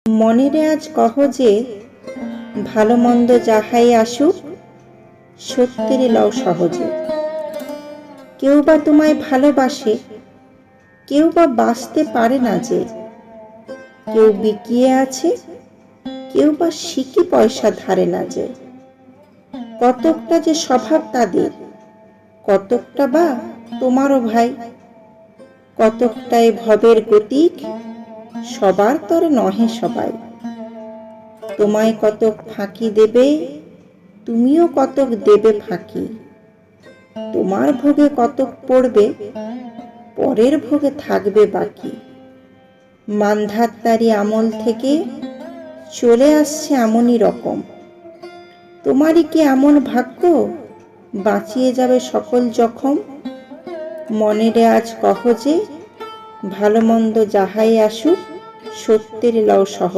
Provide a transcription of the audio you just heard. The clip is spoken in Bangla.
মনেরে আজ কহ যে, ভালো মন্দ যাহাই আসুক, সত্যেরে লও সহজে। কেউ বা তোমায় ভালোবাসে, কেউ বা বাঁচতে পারে না যে। কেউ বিকিয়ে আছে, কেউ বা সিকি পয়সা ধারে না যে। কতকটা যে স্বভাব তাদের, কতকটা বা তোমারও ভাই। কতকটাই ভবের গতিক, সবার তরে নহে সবাই। তোমায় কতক ফাঁকি দেবে, তুমিও কতক দেবে ফাঁকি। তোমার ভোগে কতক পড়বে, পরের ভোগে থাকবে বাকি। মানধাত্তারি আমল থেকে চলে আসছে এমনই রকম। তোমারই কি এমন ভাগ্য, বাঁচিয়ে যাবে সকল জখম। মনেরে আজ কহ যে, ভালো মন্দ যাহাই আসুক, সত্যের লও সহজে।